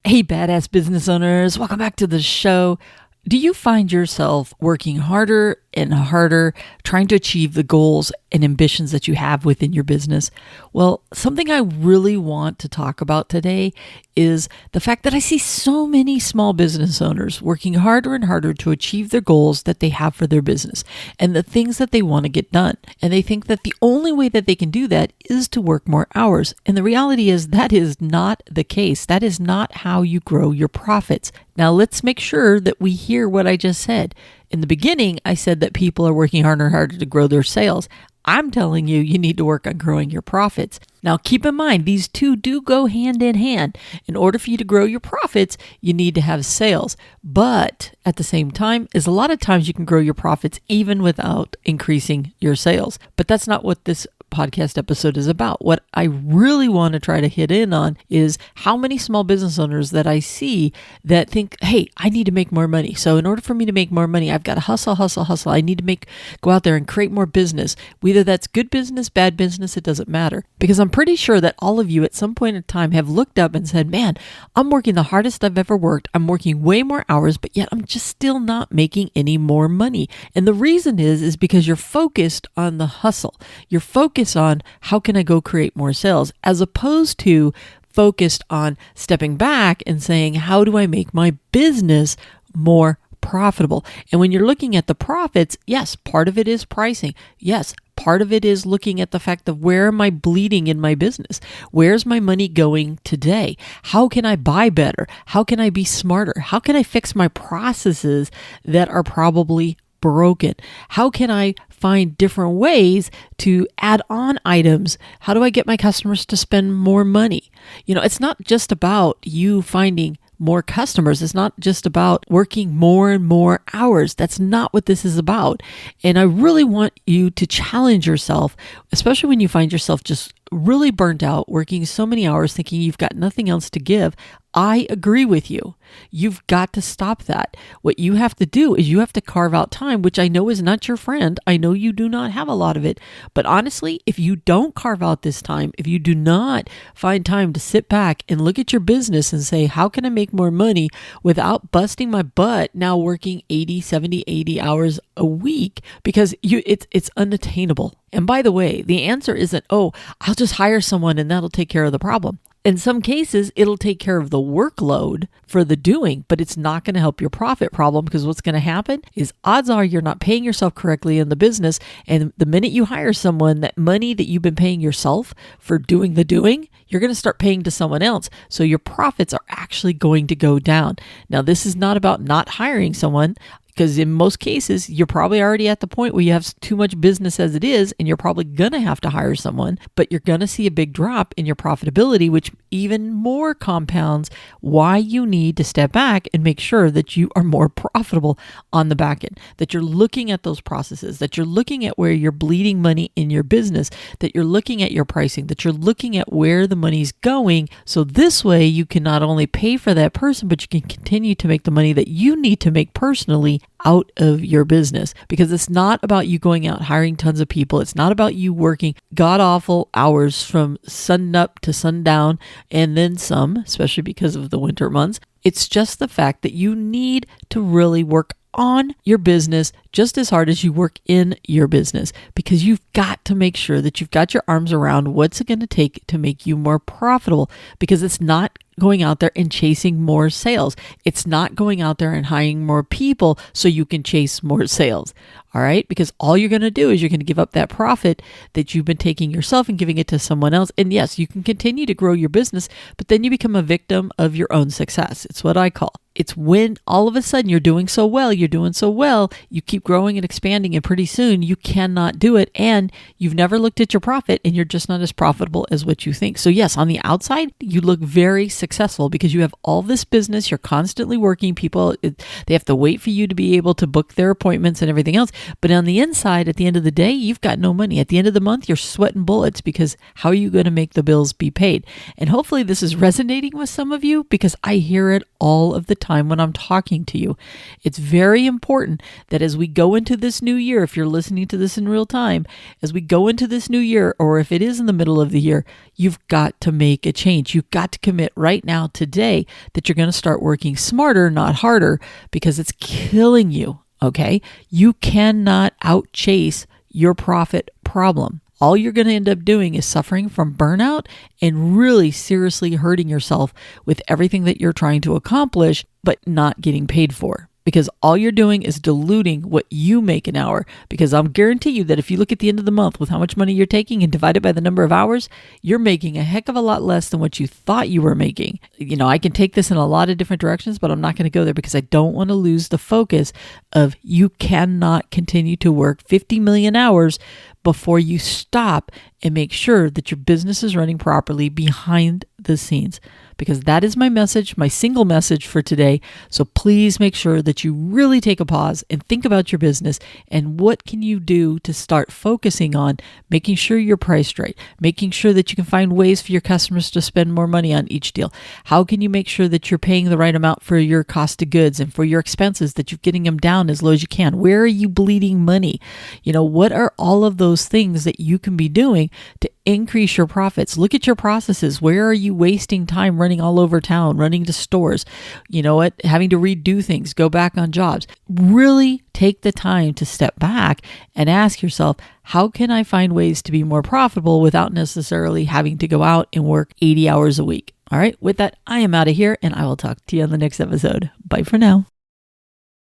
Hey, badass business owners, welcome back to the show. Do you find yourself working harder and harder trying to achieve the goals and ambitions that you have within your business? Well, something I really want to talk about today is the fact that I see so many small business owners working harder and harder to achieve their goals that they have for their business and the things that they want to get done. And they think that the only way that they can do that is to work more hours. And the reality is that is not the case. That is not how you grow your profits. Now, let's make sure that we hear what I just said. In the beginning, I said that people are working harder and harder to grow their sales. I'm telling you, you need to work on growing your profits. Now, keep in mind, these two do go hand in hand. In order for you to grow your profits, you need to have sales. But at the same time, is a lot of times you can grow your profits even without increasing your sales. But that's not what this podcast episode is about. What I really want to try to hit in on is how many small business owners that I see that think, hey, I need to make more money. So in order for me to make more money, I've got to hustle. I need to go out there and create more business. Whether that's good business, bad business, it doesn't matter. Because I'm pretty sure that all of you at some point in time have looked up and said, man, I'm working the hardest I've ever worked. I'm working way more hours, but yet I'm just still not making any more money. And the reason is because you're focused on the hustle. You're focused on how can I go create more sales, as opposed to focused on stepping back and saying, how do I make my business more profitable? And when you're looking at the profits, yes, part of it is pricing. Yes, part of it is looking at the fact of where am I bleeding in my business? Where's my money going today? How can I buy better? How can I be smarter? How can I fix my processes that are probably broken? How can I find different ways to add on items? How do I get my customers to spend more money? It's not just about you finding more customers. It's not just about working more and more hours. That's not what this is about. And I really want you to challenge yourself, especially when you find yourself just really burnt out, working so many hours, thinking you've got nothing else to give. I agree with you. You've got to stop that. What you have to do is you have to carve out time, which I know is not your friend. I know you do not have a lot of it. But honestly, if you don't carve out this time, if you do not find time to sit back and look at your business and say, how can I make more money without busting my butt now working 80, 70, 80 hours a week? Because it's unattainable. And by the way, the answer isn't, oh, I'll just hire someone and that'll take care of the problem. In some cases, it'll take care of the workload for the doing, but it's not going to help your profit problem, because what's going to happen is odds are you're not paying yourself correctly in the business. And the minute you hire someone, that money that you've been paying yourself for doing the doing, you're going to start paying to someone else. So your profits are actually going to go down. Now, this is not about not hiring someone, because in most cases, you're probably already at the point where you have too much business as it is, and you're probably going to have to hire someone, but you're going to see a big drop in your profitability, which even more compounds why you need to step back and make sure that you are more profitable on the back end, that you're looking at those processes, that you're looking at where you're bleeding money in your business, that you're looking at your pricing, that you're looking at where the money's going. So this way you can not only pay for that person, but you can continue to make the money that you need to make personally out of your business. Because it's not about you going out hiring tons of people. It's not about you working god-awful hours from sun up to sundown and then some, especially because of the winter months. It's just the fact that you need to really work on your business just as hard as you work in your business, because you've got to make sure that you've got your arms around what's it going to take to make you more profitable, because it's not going out there and chasing more sales. It's not going out there and hiring more people so you can chase more sales. All right? Because all you're going to do is you're going to give up that profit that you've been taking yourself and giving it to someone else. And yes, you can continue to grow your business, but then you become a victim of your own success. It's what I call. It's when all of a sudden you're doing so well, you keep growing and expanding, and pretty soon you cannot do it, and you've never looked at your profit, and you're just not as profitable as what you think. So yes, on the outside, you look very successful because you have all this business, you're constantly working, people, they have to wait for you to be able to book their appointments and everything else. But on the inside, at the end of the day, you've got no money. At the end of the month, you're sweating bullets, because how are you going to make the bills be paid? And hopefully this is resonating with some of you, because I hear it all of the time when I'm talking to you. It's very important that as we go into this new year, if you're listening to this in real time, as we go into this new year, or if it is in the middle of the year, you've got to make a change. You've got to commit right now, today, that you're going to start working smarter, not harder, because it's killing you, okay? You cannot outchase your profit problem. All you're going to end up doing is suffering from burnout and really seriously hurting yourself with everything that you're trying to accomplish, but not getting paid for. Because all you're doing is diluting what you make an hour. Because I'll guarantee you that if you look at the end of the month with how much money you're taking and divide it by the number of hours, you're making a heck of a lot less than what you thought you were making. I can take this in a lot of different directions, but I'm not going to go there because I don't want to lose the focus of you cannot continue to work 50 million hours before you stop and make sure that your business is running properly behind the scenes. Because that is my message, my single message for today. So please make sure that you really take a pause and think about your business and what can you do to start focusing on making sure you're priced right, making sure that you can find ways for your customers to spend more money on each deal. How can you make sure that you're paying the right amount for your cost of goods and for your expenses, that you're getting them down as low as you can? Where are you bleeding money? What are all of those things that you can be doing to increase your profits? Look at your processes. Where are you wasting time running all over town, running to stores, having to redo things, go back on jobs? Really take the time to step back and ask yourself, how can I find ways to be more profitable without necessarily having to go out and work 80 hours a week? All right, with that, I am out of here and I will talk to you on the next episode. Bye for now.